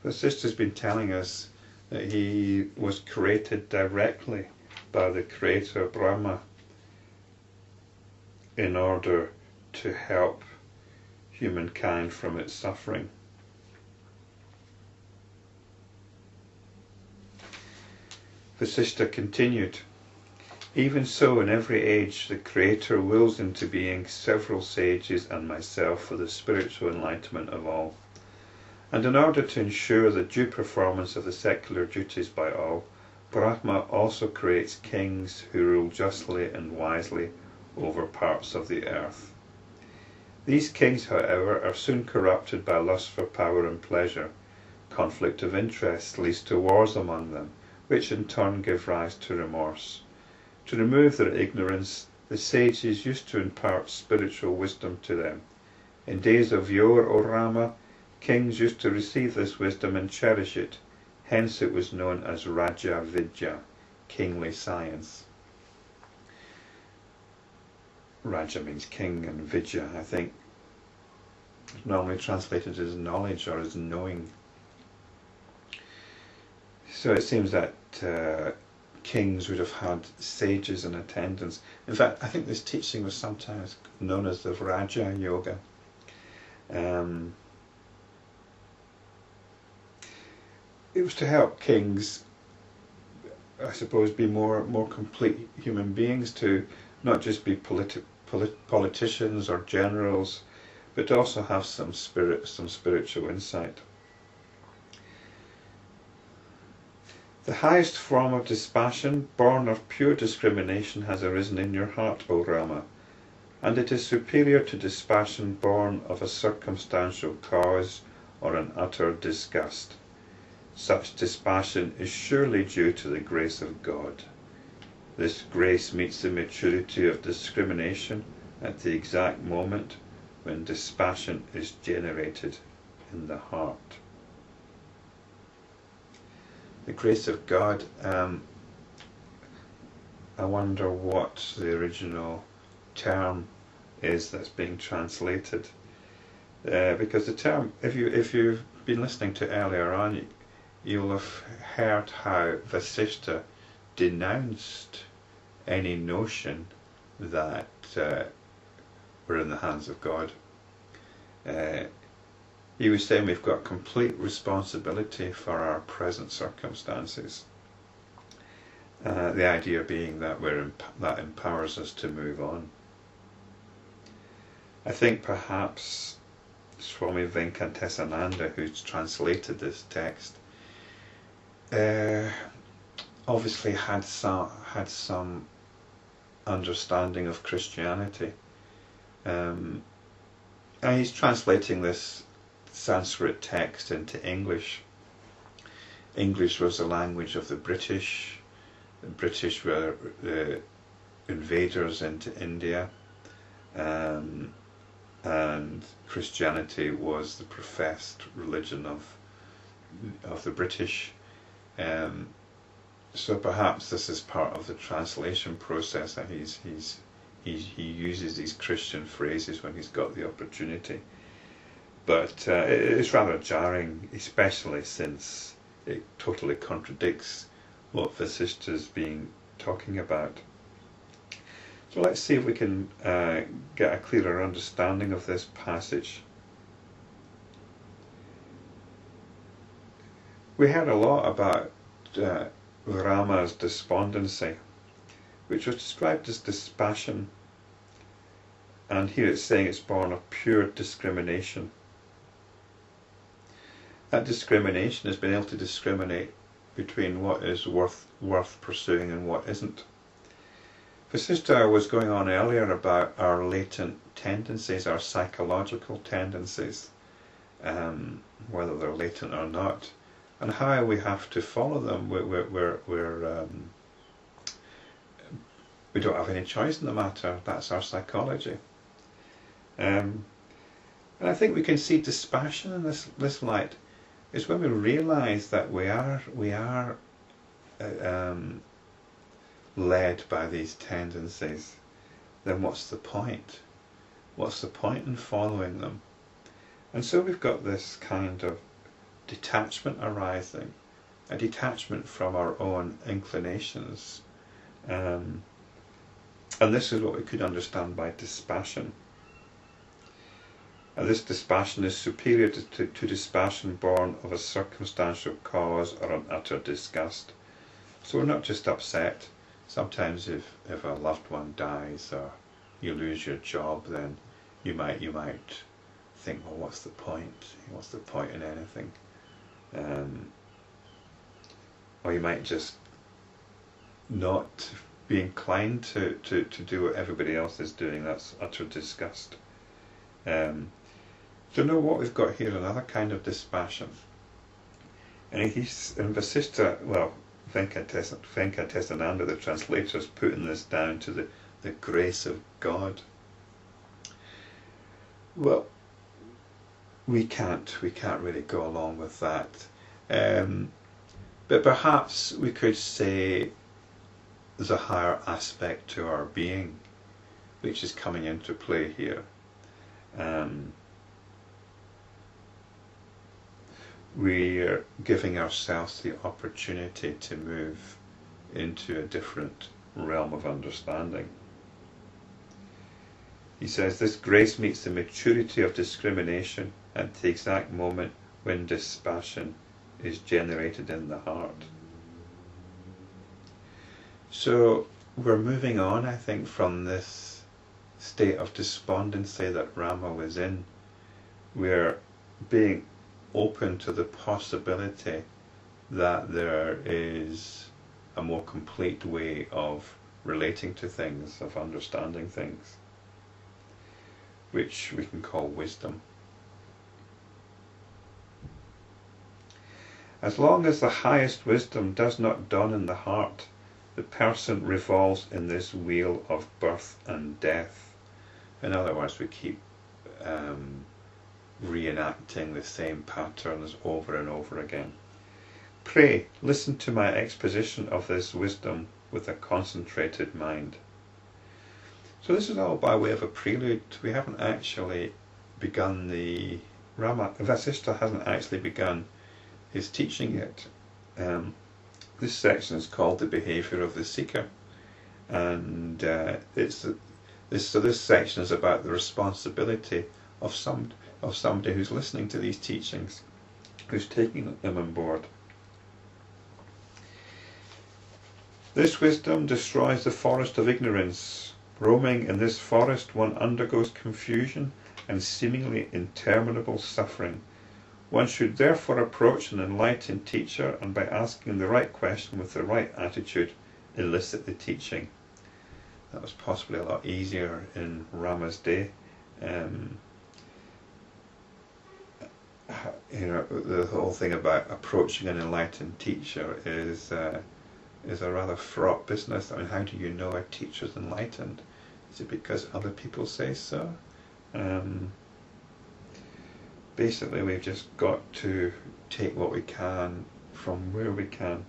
Vasistha's been telling us that he was created directly by the creator Brahma in order to help humankind from its suffering. Vasistha continued, "Even so, in every age, the Creator wills into being several sages and myself for the spiritual enlightenment of all. And in order to ensure the due performance of the secular duties by all, Brahma also creates kings who rule justly and wisely over parts of the earth. These kings, however, are soon corrupted by lust for power and pleasure. Conflict of interest leads to wars among them, which in turn give rise to remorse. To remove their ignorance, the sages used to impart spiritual wisdom to them. In days of yore, O Rama, kings used to receive this wisdom and cherish it. Hence it was known as Raja Vidya, kingly science." Raja means king, and Vidya, I think, is normally translated as knowledge or as knowing. So it seems that kings would have had sages in attendance. In fact, I think this teaching was sometimes known as the Raja Yoga. It was to help kings, I suppose, be more complete human beings, to not just be politicians or generals, but to also have some spiritual insight. "The highest form of dispassion, born of pure discrimination, has arisen in your heart, O Rama, and it is superior to dispassion born of a circumstantial cause or an utter disgust. Such dispassion is surely due to the grace of God. This grace meets the maturity of discrimination at the exact moment when dispassion is generated in the heart." The grace of God, I wonder what the original term is that's being translated. Because the term, if you've been listening to earlier on, you'll have heard how Vasistha denounced any notion that we're in the hands of God. He was saying we've got complete responsibility for our present circumstances. The idea being that that empowers us to move on. I think perhaps Swami Venkatesananda, who's translated this text, obviously had some understanding of Christianity. And he's translating this Sanskrit text into English. English was the language of the British. The British were the invaders into India, and Christianity was the professed religion of the British. So perhaps this is part of the translation process, that he uses these Christian phrases when he's got the opportunity. But it's rather jarring, especially since it totally contradicts what Vasistha's been talking about. So let's see if we can get a clearer understanding of this passage. We heard a lot about Rama's despondency, which was described as dispassion, and here it's saying it's born of pure discrimination. That discrimination has been able to discriminate between what is worth pursuing and what isn't. Vasistha was going on earlier about our latent tendencies, our psychological tendencies, whether they're latent or not, and how we have to follow them. We don't have any choice in the matter. That's our psychology. And I think we can see dispassion in this light. Is when we realise that we are led by these tendencies. Then what's the point? What's the point in following them? And so we've got this kind of detachment arising, a detachment from our own inclinations. And this is what we could understand by dispassion. And this dispassion is superior to dispassion born of a circumstantial cause or an utter disgust. So we're not just upset. Sometimes if a loved one dies or you lose your job, then you might think, well, what's the point? What's the point in anything? Or you might just not be inclined to do what everybody else is doing. That's utter disgust. So know what we've got here, another kind of dispassion. And he's in Vasistha, well, Venkatesananda, the translator, is putting this down to the grace of God. Well, we can't really go along with that. But perhaps we could say there's a higher aspect to our being which is coming into play here. We're giving ourselves the opportunity to move into a different realm of understanding. He says, this grace meets the maturity of discrimination at the exact moment when dispassion is generated in the heart. So we're moving on, I think, from this state of despondency that Rama was in. We're being open to the possibility that there is a more complete way of relating to things, of understanding things, which we can call wisdom. As long as the highest wisdom does not dawn in the heart, the person revolves in this wheel of birth and death. In other words, we keep reenacting the same patterns over and over again. Pray, listen to my exposition of this wisdom with a concentrated mind. So this is all by way of a prelude. We haven't actually begun Vasistha hasn't actually begun his teaching yet. This section is called the behaviour of the seeker, and this section is about the responsibility of somebody who's listening to these teachings, who's taking them on board. This wisdom destroys the forest of ignorance. Roaming in this forest, one undergoes confusion and seemingly interminable suffering. One should therefore approach an enlightened teacher, and by asking the right question with the right attitude, elicit the teaching. That was possibly a lot easier in Rama's day. The whole thing about approaching an enlightened teacher is a rather fraught business. I mean, how do you know a teacher's enlightened? Is it because other people say so? Basically, we've just got to take what we can from where we can.